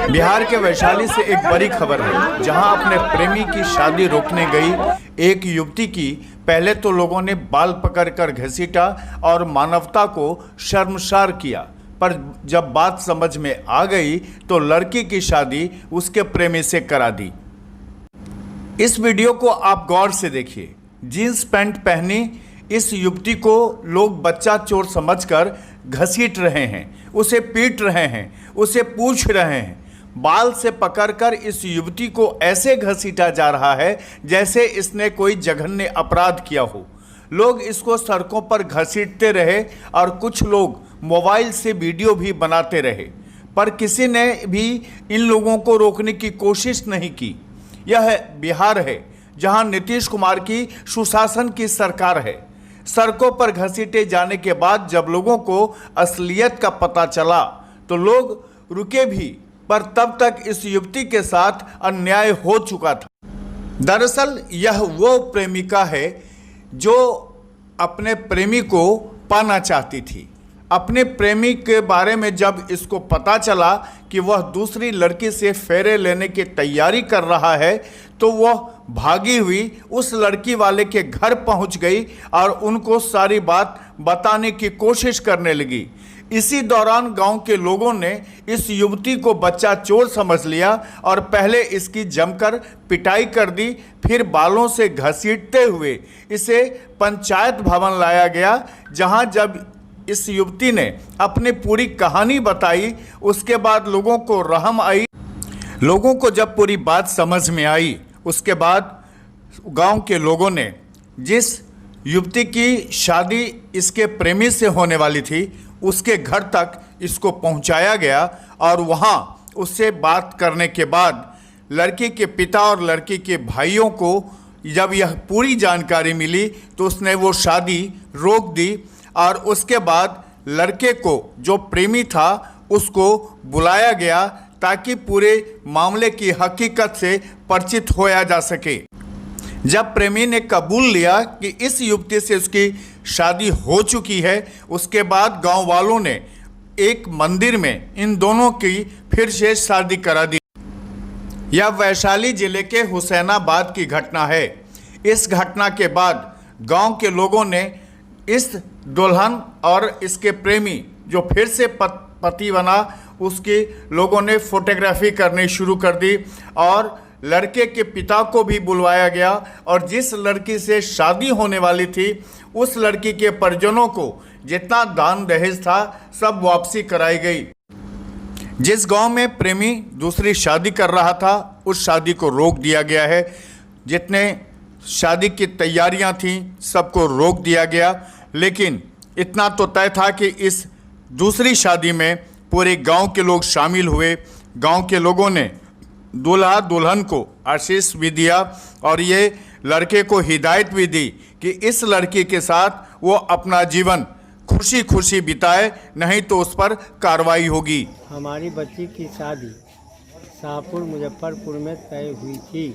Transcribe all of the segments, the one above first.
बिहार के वैशाली से एक बड़ी खबर है, जहां अपने प्रेमी की शादी रोकने गई एक युवती की पहले तो लोगों ने बाल पकड़कर घसीटा और मानवता को शर्मसार किया, पर जब बात समझ में आ गई तो लड़की की शादी उसके प्रेमी से करा दी। इस वीडियो को आप गौर से देखिए। जीन्स पैंट पहनी इस युवती को लोग बच्चा चोर समझकर घसीट रहे हैं, उसे पीट रहे हैं, उसे पूछ रहे हैं। बाल से पकड़कर इस युवती को ऐसे घसीटा जा रहा है जैसे इसने कोई जघन्य अपराध किया हो। लोग इसको सड़कों पर घसीटते रहे और कुछ लोग मोबाइल से वीडियो भी बनाते रहे, पर किसी ने भी इन लोगों को रोकने की कोशिश नहीं की। यह बिहार है, जहां नीतीश कुमार की सुशासन की सरकार है। सड़कों पर घसीटे जाने के बाद जब लोगों को असलियत का पता चला तो लोग रुके भी, पर तब तक इस युवती के साथ अन्याय हो चुका था। दरअसल यह वो प्रेमिका है जो अपने प्रेमी को पाना चाहती थी। अपने प्रेमी के बारे में जब इसको पता चला कि वह दूसरी लड़की से फेरे लेने की तैयारी कर रहा है तो वह भागी हुई उस लड़की वाले के घर पहुंच गई और उनको सारी बात बताने की कोशिश करने लगी। इसी दौरान गांव के लोगों ने इस युवती को बच्चा चोर समझ लिया और पहले इसकी जमकर पिटाई कर दी, फिर बालों से घसीटते हुए इसे पंचायत भवन लाया गया, जहां जब इस युवती ने अपनी पूरी कहानी बताई उसके बाद लोगों को रहम आई। लोगों को जब पूरी बात समझ में आई उसके बाद गांव के लोगों ने जिस युवती की शादी इसके प्रेमी से होने वाली थी उसके घर तक इसको पहुंचाया गया और वहां उससे बात करने के बाद लड़की के पिता और लड़की के भाइयों को जब यह पूरी जानकारी मिली तो उसने वो शादी रोक दी और उसके बाद लड़के को जो प्रेमी था उसको बुलाया गया ताकि पूरे मामले की हकीकत से परिचित होया जा सके। जब प्रेमी ने कबूल लिया कि इस युवती से उसकी शादी हो चुकी है, उसके बाद गांव वालों ने एक मंदिर में इन दोनों की फिर से शादी करा दी। यह वैशाली जिले के हुसैनाबाद की घटना है। इस घटना के बाद गांव के लोगों ने इस दुल्हन और इसके प्रेमी जो फिर से पति बना उसके लोगों ने फोटोग्राफी करनी शुरू कर दी और लड़के के पिता को भी बुलवाया गया और जिस लड़की से शादी होने वाली थी उस लड़की के परिजनों को जितना दान दहेज था सब वापसी कराई गई। जिस गांव में प्रेमी दूसरी शादी कर रहा था उस शादी को रोक दिया गया है। जितने शादी की तैयारियां थीं सबको रोक दिया गया, लेकिन इतना तो तय था कि इस दूसरी शादी में पूरे गांव के लोग शामिल हुए। गांव के लोगों ने दूल्हा दुल्हन को आशीष भी दिया और ये लड़के को हिदायत भी दी कि इस लड़की के साथ वो अपना जीवन खुशी खुशी बिताए, नहीं तो उस पर कार्रवाई होगी। हमारी बच्ची की शादी शाहपुर मुजफ्फरपुर में तय हुई थी।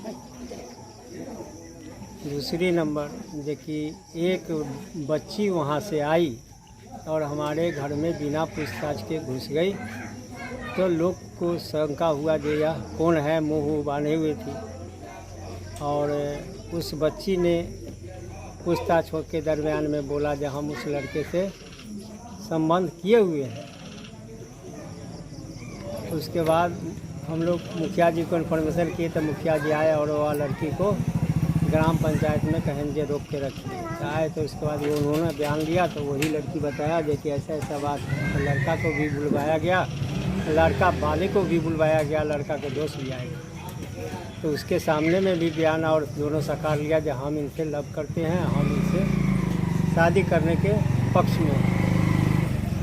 दूसरी नंबर देखिए एक बच्ची वहाँ से आई और हमारे घर में बिना पूछताछ के घुस गई, तो लोग को शंका हुआ जो यह कौन है, मुंह बांधे हुए थी। और उस बच्ची ने पूछताछ के दरमियान में बोला जब हम उस लड़के से संबंध किए हुए हैं। उसके बाद हम लोग मुखिया जी को इन्फॉर्मेशन किए तो मुखिया जी आए और वह लड़की को ग्राम पंचायत में कहें जे रोक के रखिए आए। तो उसके बाद वो उन्होंने बयान दिया तो वही लड़की बताया जो कि ऐसा ऐसा बात है। तो लड़का को भी बुलवाया गया, लड़का वाले को भी बुलवाया गया, लड़का के दोस्त भी आए। तो उसके सामने में भी बयान और दोनों साकार लिया जो हम इनसे लव करते हैं, हम इनसे शादी करने के पक्ष में।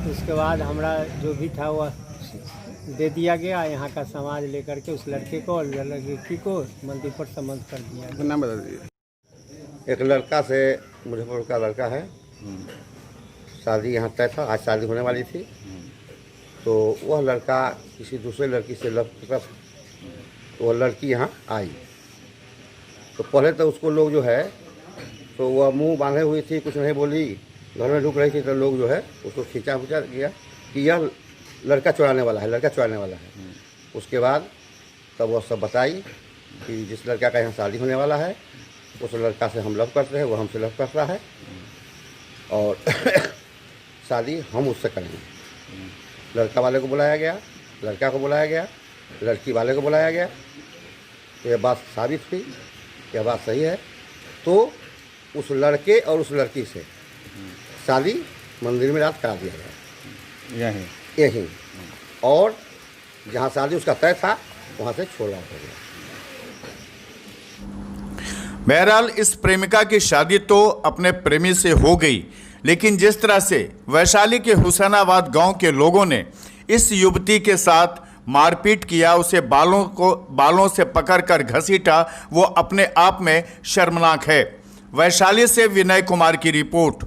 तो उसके बाद हमारा जो भी था वह दे दिया गया। यहाँ का समाज लेकर के उस लड़के को और लड़की को मंदिर पर संबंध कर दिया। नाम बता दीजिए। एक लड़का से मुजफ्फरपुर का लड़का है, शादी यहाँ तय था, आज शादी होने वाली थी। तो वह लड़का किसी दूसरे लड़की से लव करता, तो वह लड़की यहाँ आई। तो पहले तो उसको लोग जो है तो वह मुंह बांधे हुई थी, कुछ नहीं बोली, घर में रुक रही थी। तो लोग जो है उसको खींचा गया कि यह लड़का चुराने वाला है, लड़का चुराने वाला है। उसके बाद तब वह सब बताई कि जिस लड़का का यहाँ शादी होने वाला है उस लड़का से हम लव करते हैं, वो हमसे लव करता है और शादी हम उससे करेंगे। लड़का वाले को बुलाया गया, लड़का को बुलाया गया, लड़की वाले को बुलाया गया। तो यह बात साबित हुई, यह बात सही है। तो उस लड़के और उस लड़की से शादी मंदिर में रात करा दिया गया यहीं, और जहाँ शादी उसका तय था वहाँ से छोड़ा हो गया। बहरहाल इस प्रेमिका की शादी तो अपने प्रेमी से हो गई, लेकिन जिस तरह से वैशाली के हुसैनाबाद गांव के लोगों ने इस युवती के साथ मारपीट किया, उसे बालों से पकड़कर घसीटा, वो अपने आप में शर्मनाक है। वैशाली से विनय कुमार की रिपोर्ट।